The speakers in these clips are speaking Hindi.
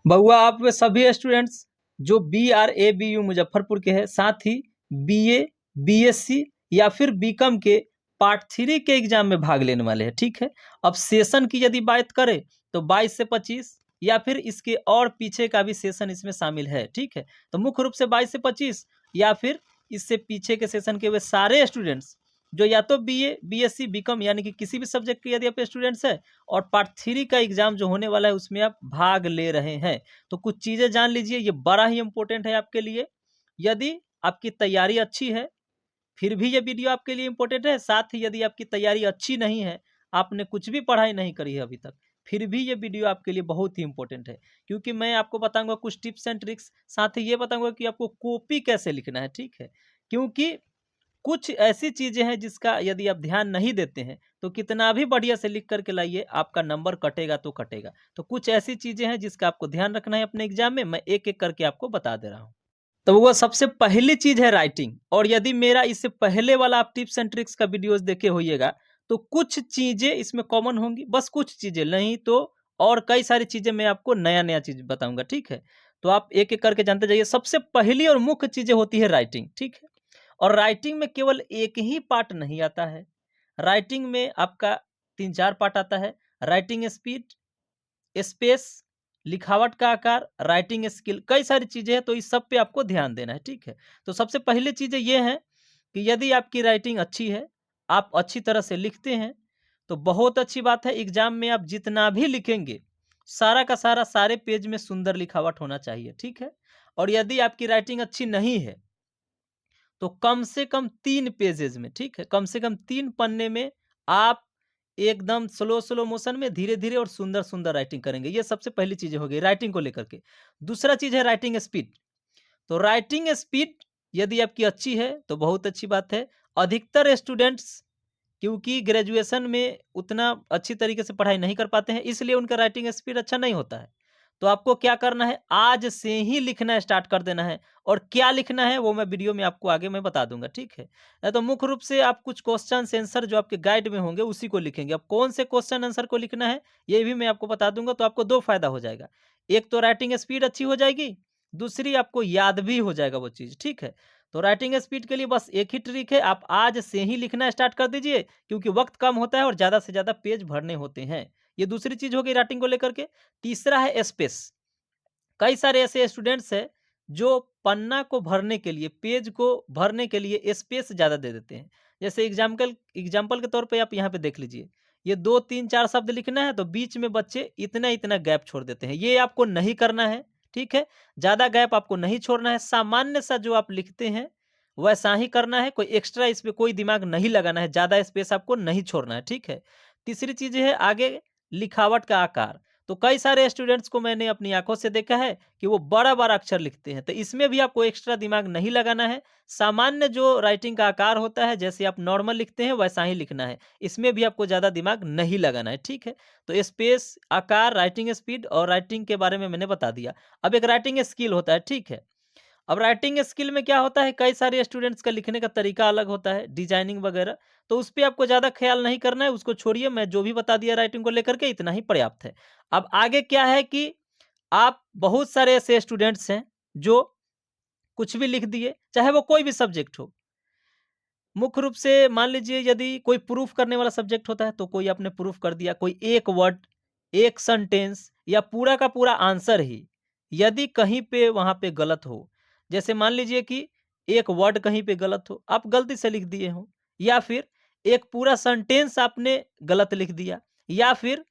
बउआ आप वे सभी स्टूडेंट्स जो BRABU मुजफ्फरपुर के हैं, साथ ही BA, BSc या फिर बीकॉम के पार्ट 3 के एग्जाम में भाग लेने वाले हैं, ठीक है। अब सेशन की यदि बात करें तो 22 से 25 या फिर इसके और पीछे का भी सेशन इसमें शामिल है, ठीक है। तो मुख्य रूप से 22 से 25 या फिर इससे पीछे के सेशन के वे सारे स्टूडेंट्स जो या तो BA, BSc, बीकॉम यानी कि किसी भी सब्जेक्ट के यदि आप स्टूडेंट्स हैं और पार्ट 3 का एग्जाम जो होने वाला है उसमें आप भाग ले रहे हैं, तो कुछ चीज़ें जान लीजिए, ये बड़ा ही इंपॉर्टेंट है आपके लिए। यदि आपकी तैयारी अच्छी है फिर भी ये वीडियो आपके लिए इंपॉर्टेंट है, साथ ही यदि आपकी तैयारी अच्छी नहीं है, आपने कुछ भी पढ़ाई नहीं करी है अभी तक, फिर भी ये वीडियो आपके लिए बहुत ही इंपॉर्टेंट है, क्योंकि मैं आपको बताऊंगा कुछ टिप्स एंड ट्रिक्स, साथ ही ये बताऊंगा कि आपको कॉपी कैसे लिखना है, ठीक है। क्योंकि कुछ ऐसी चीजें हैं जिसका यदि आप ध्यान नहीं देते हैं तो कितना भी बढ़िया से लिख करके लाइए, आपका नंबर कटेगा तो कटेगा। तो कुछ ऐसी चीजें हैं जिसका आपको ध्यान रखना है अपने एग्जाम में, मैं एक एक करके आपको बता दे रहा हूँ। तो वो सबसे पहली चीज है राइटिंग, और यदि मेरा इससे पहले वाला आप टिप्स एंड ट्रिक्स का वीडियोस देखे होइएगा तो कुछ चीजें इसमें कॉमन होंगी, बस कुछ चीजें, नहीं तो और कई सारी चीजें मैं आपको नया नया चीज बताऊंगा, ठीक है। तो आप एक एक करके जानते जाइए। सबसे पहली और मुख्य चीजें होती है राइटिंग, ठीक है। और राइटिंग में केवल एक ही पार्ट नहीं आता है, राइटिंग में आपका 3-4 पार्ट आता है। राइटिंग स्पीड, स्पेस, लिखावट का आकार, राइटिंग स्किल, कई सारी चीजें हैं, तो इस सब पे आपको ध्यान देना है, ठीक है। तो सबसे पहले चीजें ये हैं कि यदि आपकी राइटिंग अच्छी है, आप अच्छी तरह से लिखते हैं, तो बहुत अच्छी बात है। एग्जाम में आप जितना भी लिखेंगे सारा का सारा सारे पेज में सुंदर लिखावट होना चाहिए, ठीक है। और यदि आपकी राइटिंग अच्छी नहीं है तो कम से कम 3 पेजेज में, ठीक है, कम से कम 3 पन्ने में आप एकदम स्लो स्लो मोशन में धीरे धीरे और सुंदर सुंदर राइटिंग करेंगे। ये सबसे पहली चीजें हो गई राइटिंग को लेकर के। दूसरा चीज है राइटिंग स्पीड। तो राइटिंग स्पीड यदि आपकी अच्छी है तो बहुत अच्छी बात है। अधिकतर स्टूडेंट्स क्योंकि ग्रेजुएशन में उतना अच्छी तरीके से पढ़ाई नहीं कर पाते हैं, इसलिए उनका राइटिंग स्पीड अच्छा नहीं होता है। तो आपको क्या करना है, आज से ही लिखना स्टार्ट कर देना है। और क्या लिखना है वो मैं वीडियो में आपको आगे मैं बता दूंगा, ठीक है। तो मुख्य रूप से आप कुछ क्वेश्चन आंसर जो आपके गाइड में होंगे उसी को लिखेंगे। अब कौन से क्वेश्चन आंसर को लिखना है ये भी मैं आपको बता दूंगा, तो आपको 2 फायदा हो जाएगा। एक तो राइटिंग स्पीड अच्छी हो जाएगी, दूसरी आपको याद भी हो जाएगा वो चीज़, ठीक है। तो राइटिंग स्पीड के लिए बस एक ही ट्रिक है, आप आज से ही लिखना स्टार्ट कर दीजिए, क्योंकि वक्त कम होता है और ज़्यादा से ज़्यादा पेज भरने होते हैं। ये दूसरी चीज़ हो गई राइटिंग को लेकर के। तीसरा है स्पेस। कई सारे ऐसे स्टूडेंट्स हैं जो पन्ना को भरने के लिए, पेज को भरने के लिए स्पेस ज़्यादा दे देते हैं। जैसे एग्जाम्पल के तौर पे आप यहाँ पे देख लीजिए, ये 2-3-4 शब्द लिखना है तो बीच में बच्चे इतना इतना गैप छोड़ देते हैं। ये आपको नहीं करना है, ठीक है। ज़्यादा गैप आपको नहीं छोड़ना है, सामान्य सा जो आप लिखते हैं वैसा ही करना है। कोई एक्स्ट्रा इस पे कोई दिमाग नहीं लगाना है, ज़्यादा स्पेस आपको नहीं छोड़ना है, ठीक है। तीसरी चीज़ है आगे लिखावट का आकार। तो कई सारे स्टूडेंट्स को मैंने अपनी आंखों से देखा है कि वो बड़ा-बड़ा अक्षर लिखते हैं, तो इसमें भी आपको एक्स्ट्रा दिमाग नहीं लगाना है। सामान्य जो राइटिंग का आकार होता है, जैसे आप नॉर्मल लिखते हैं वैसा ही लिखना है। इसमें भी आपको ज़्यादा दिमाग नहीं लगाना है, ठीक है। तो स्पेस, आकार, राइटिंग स्पीड और राइटिंग के बारे में मैंने बता दिया। अब एक राइटिंग स्किल होता है, ठीक है। अब राइटिंग स्किल में क्या होता है, कई सारे स्टूडेंट्स का लिखने का तरीका अलग होता है, डिजाइनिंग वगैरह, तो उस पे आपको ज़्यादा ख्याल नहीं करना है, उसको छोड़िए। मैं जो भी बता दिया राइटिंग को लेकर के इतना ही पर्याप्त है। अब आगे क्या है कि आप बहुत सारे ऐसे स्टूडेंट्स हैं जो कुछ भी लिख दिए, चाहे वो कोई भी सब्जेक्ट हो। मुख्य रूप से मान लीजिए यदि कोई प्रूफ करने वाला सब्जेक्ट होता है तो कोई आपने प्रूफ कर दिया, कोई एक वर्ड, एक सेंटेंस या पूरा का पूरा आंसर ही यदि कहीं पे वहां पे गलत हो, जैसे मान लीजिए कि एक वर्ड कहीं पे गलत हो, आप गलती से लिख दिए हो, या फिर एक पूरा सेंटेंस आपने गलत लिख दिया, या फिर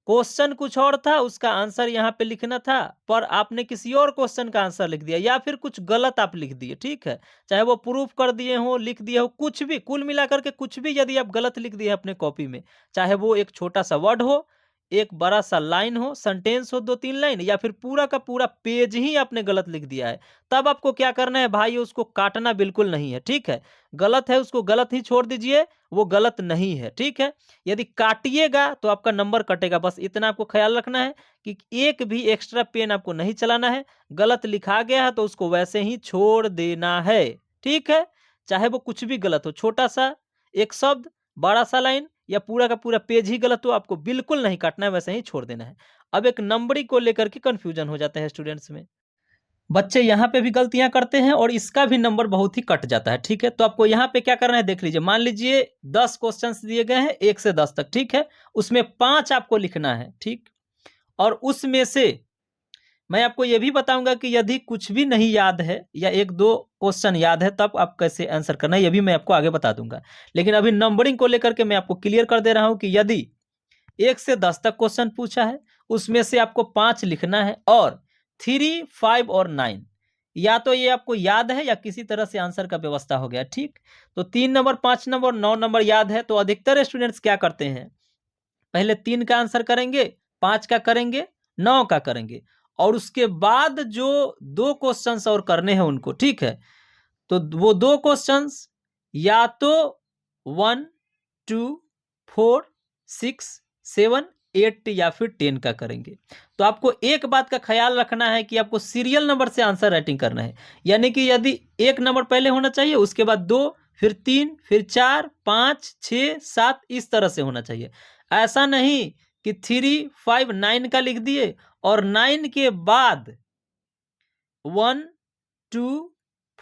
क्वेश्चन कुछ और था, उसका आंसर यहाँ पे लिखना था, पर आपने किसी और क्वेश्चन का आंसर लिख दिया, या फिर कुछ गलत आप लिख दिए, ठीक है। चाहे वो प्रूफ कर दिए हो, लिख दिए हो, कुछ भी, कुल मिलाकर के कुछ भी यदि आप गलत लिख दिए अपने कॉपी में, चाहे वो एक छोटा सा वर्ड हो, एक बड़ा सा लाइन हो, सेंटेंस हो 2-3 लाइन, या फिर पूरा का पूरा पेज ही आपने गलत लिख दिया है, तब आपको क्या करना है भाई, उसको काटना बिल्कुल नहीं है, ठीक है। गलत है उसको गलत ही छोड़ दीजिए, वो गलत नहीं है, ठीक है। यदि काटिएगा तो आपका नंबर कटेगा, बस इतना आपको ख्याल रखना है कि एक भी एक्स्ट्रा पेन आपको नहीं चलाना है। गलत लिखा गया है तो उसको वैसे ही छोड़ देना है, ठीक है। चाहे वो कुछ भी गलत हो, छोटा सा एक शब्द, बड़ा सा लाइन या पूरा का पूरा पेज ही गलत हो, आपको बिल्कुल नहीं काटना है, वैसे ही छोड़ देना है। अब एक नंबरिंग को लेकर के कंफ्यूजन हो जाता है स्टूडेंट्स में, बच्चे यहाँ पे भी गलतियां करते हैं और इसका भी नंबर बहुत ही कट जाता है। ठीक है, तो आपको यहाँ पे क्या करना है देख लीजिए। मान लीजिए 10 क्वेश्चंस दिए गए हैं 1 से 10 तक, ठीक है, उसमें 5 आपको लिखना है, ठीक। और उसमें से मैं आपको ये भी बताऊंगा कि यदि कुछ भी नहीं याद है या 1-2 क्वेश्चन याद है तब आप कैसे आंसर करना है, ये भी मैं आपको आगे बता दूंगा। लेकिन अभी नंबरिंग को लेकर के मैं आपको क्लियर कर दे रहा हूं कि यदि 1 से 10 तक क्वेश्चन पूछा है, उसमें से आपको 5 लिखना है और 3, 5 और 9 या तो ये आपको याद है या किसी तरह से आंसर का व्यवस्था हो गया, ठीक। तो 3 नंबर, 5 नंबर, 9 नंबर याद है तो अधिकतर स्टूडेंट्स क्या करते हैं, पहले 3 का आंसर करेंगे, 5 का करेंगे, 9 का करेंगे और उसके बाद जो 2 क्वेश्चंस और करने हैं उनको, ठीक है। तो वो 2 क्वेश्चंस या तो 1, 2, 4, 6, 7, 8 या फिर 10 का करेंगे। तो आपको एक बात का ख्याल रखना है कि आपको सीरियल नंबर से आंसर राइटिंग करना है, यानी कि यदि 1 नंबर पहले होना चाहिए, उसके बाद 2, फिर 3, फिर 4, 5, 6, 7 इस तरह से होना चाहिए। ऐसा नहीं कि 3, 5, 9 का लिख दिए और 9 के बाद 1, 2,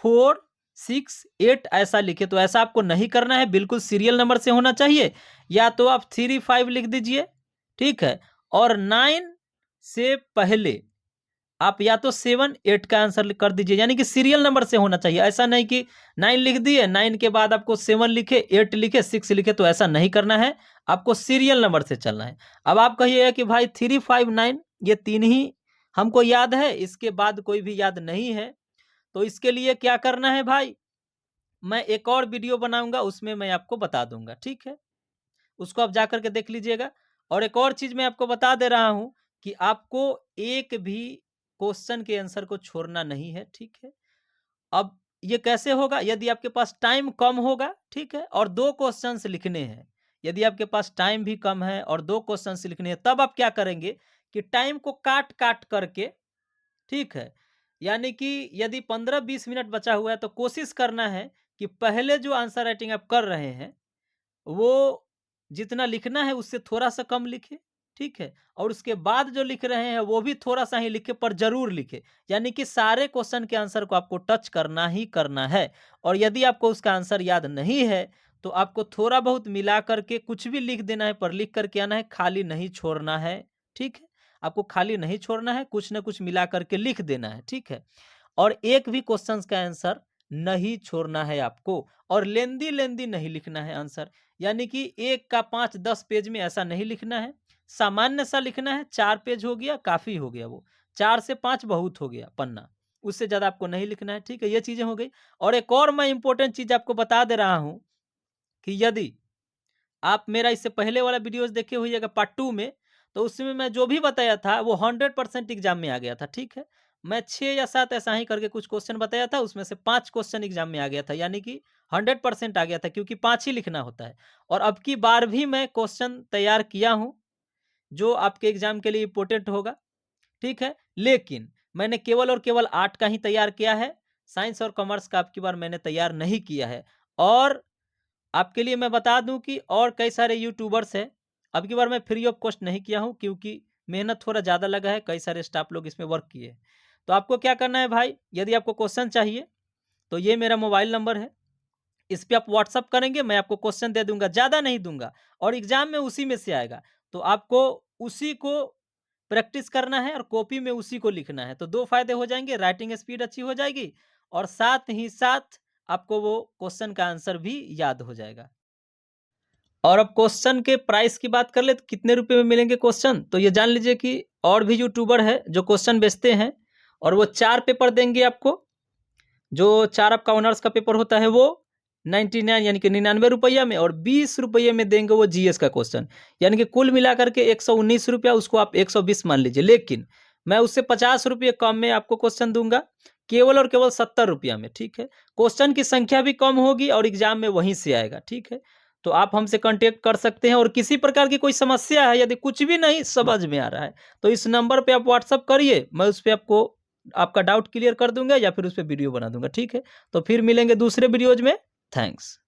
4, 6, 8 ऐसा लिखे, तो ऐसा आपको नहीं करना है, बिल्कुल सीरियल नंबर से होना चाहिए। या तो आप 3, 5 लिख दीजिए, ठीक है, और 9 से पहले आप या तो 7, 8 का आंसर कर दीजिए, यानी कि सीरियल नंबर से होना चाहिए। ऐसा नहीं कि 9 लिख दिए, 9 के बाद आपको 7 लिखे, 8 लिखे, 6 लिखे, तो ऐसा नहीं करना है, आपको सीरियल नंबर से चलना है। अब आप कहिएगा कि भाई 3, 5, 9 ये 3 ही हमको याद है, इसके बाद कोई भी याद नहीं है, तो इसके लिए क्या करना है भाई, मैं एक और वीडियो बनाऊंगा, उसमें मैं आपको बता दूंगा, ठीक है, उसको आप जाकर के देख लीजिएगा। और एक और चीज मैं आपको बता दे रहा हूं कि आपको एक भी क्वेश्चन के आंसर को छोड़ना नहीं है, ठीक है। अब ये कैसे होगा, यदि आपके पास टाइम कम होगा, ठीक है, और 2 क्वेश्चंस लिखने हैं, यदि आपके पास टाइम भी कम है और 2 क्वेश्चंस लिखने हैं, तब आप क्या करेंगे कि टाइम को काट काट करके, ठीक है, यानी कि यदि 15-20 मिनट बचा हुआ है तो कोशिश करना है कि पहले जो आंसर राइटिंग आप कर रहे हैं वो जितना लिखना है उससे थोड़ा-सा कम लिखें, ठीक है? और उसके बाद जो लिख रहे हैं वो भी थोड़ा-सा ही लिखें पर ज़रूर लिखें। यानी कि सारे क्वेश्चन के आंसर को आपको टच करना ही करना है। और यदि आपको उसका आंसर याद नहीं है तो आपको थोड़ा बहुत मिला कर के कुछ भी लिख देना है, पर लिख कर के आना है, खाली नहीं छोड़ना है, ठीक है? आपको खाली नहीं छोड़ना है, कुछ न कुछ मिला कर के लिख देना है, ठीक है? और एक भी क्वेश्चंस का आंसर नहीं छोड़ना है आपको, और लेंदी-लेंदी नहीं लिखना है आंसर। यानी कि 1 का 5-10 पेज में ऐसा नहीं लिखना है, सामान्य सा लिखना है, 4 पेज हो गया, काफ़ी हो गया वो। 4 से 5 बहुत हो गया पन्ना, उससे ज़्यादा आपको नहीं लिखना है, ठीक है? ये चीज़ें हो गई। और एक और मैं इम्पोर्टेंट चीज़ आपको बता दे रहा हूँ कि यदि आप मेरा इससे पहले वाला वीडियोज़ देखे होइएगा पार्ट 2 में, तो उसमें मैं जो भी बताया था वो 100% एग्ज़ाम में आ गया था, ठीक है? मैं 6 या 7 ऐसा ही करके कुछ क्वेश्चन बताया था, उसमें से 5 क्वेश्चन एग्ज़ाम में आ गया था, यानी कि 100% आ गया था, क्योंकि 5 ही लिखना होता है। और अब की बार भी मैं क्वेश्चन तैयार किया हूँ, जो आपके एग्ज़ाम के लिए इम्पोर्टेंट होगा, ठीक है? लेकिन मैंने केवल और केवल आर्ट का ही तैयार किया है, साइंस और कॉमर्स का अब की बार मैंने तैयार नहीं किया है। और आपके लिए मैं बता दूं कि और कई सारे यूट्यूबर्स हैं, अब की बार मैं फ्री ऑफ कॉस्ट नहीं किया हूं क्योंकि मेहनत थोड़ा ज़्यादा लगा है, कई सारे स्टाफ लोग इसमें वर्क किए हैं। तो आपको क्या करना है भाई, यदि आपको क्वेश्चन चाहिए तो ये मेरा मोबाइल नंबर है, इस पे आप व्हाट्सअप करेंगे, मैं आपको क्वेश्चन दे दूंगा, ज़्यादा नहीं दूंगा, और एग्जाम में उसी में से आएगा। तो आपको उसी को प्रैक्टिस करना है और कॉपी में उसी को लिखना है, तो 2 फायदे हो जाएंगे, राइटिंग स्पीड अच्छी हो जाएगी और साथ ही साथ आपको वो क्वेश्चन का आंसर भी याद हो जाएगा। और अब क्वेश्चन के प्राइस की बात कर ले तो कितने रुपए में मिलेंगे क्वेश्चन, तो ये जान लीजिए कि और भी यूट्यूबर है जो क्वेश्चन बेचते हैं और वो 4 पेपर देंगे आपको। जो 4 आपका ऑनर्स का पेपर होता है वो 99 यानी कि 99 रुपया में, और 20 रुपये में देंगे वो जीएस का क्वेश्चन, यानी कि कुल मिलाकर के 119 रुपया, उसको आप 120 मान लीजिए। लेकिन मैं उससे 50 रुपये कम में आपको क्वेश्चन दूंगा, केवल और केवल 70 रुपया में, ठीक है। क्वेश्चन की संख्या भी कम होगी और एग्जाम में वहीं से आएगा, ठीक है। तो आप हमसे कांटेक्ट कर सकते हैं, और किसी प्रकार की कोई समस्या है, यदि कुछ भी नहीं समझ में आ रहा है तो इस नंबर पे आप व्हाट्सअप करिए, मैं उस पे आपको आपका डाउट क्लियर कर दूंगा या फिर उस पे वीडियो बना दूंगा, ठीक है। तो फिर मिलेंगे दूसरे वीडियोज में। थैंक्स।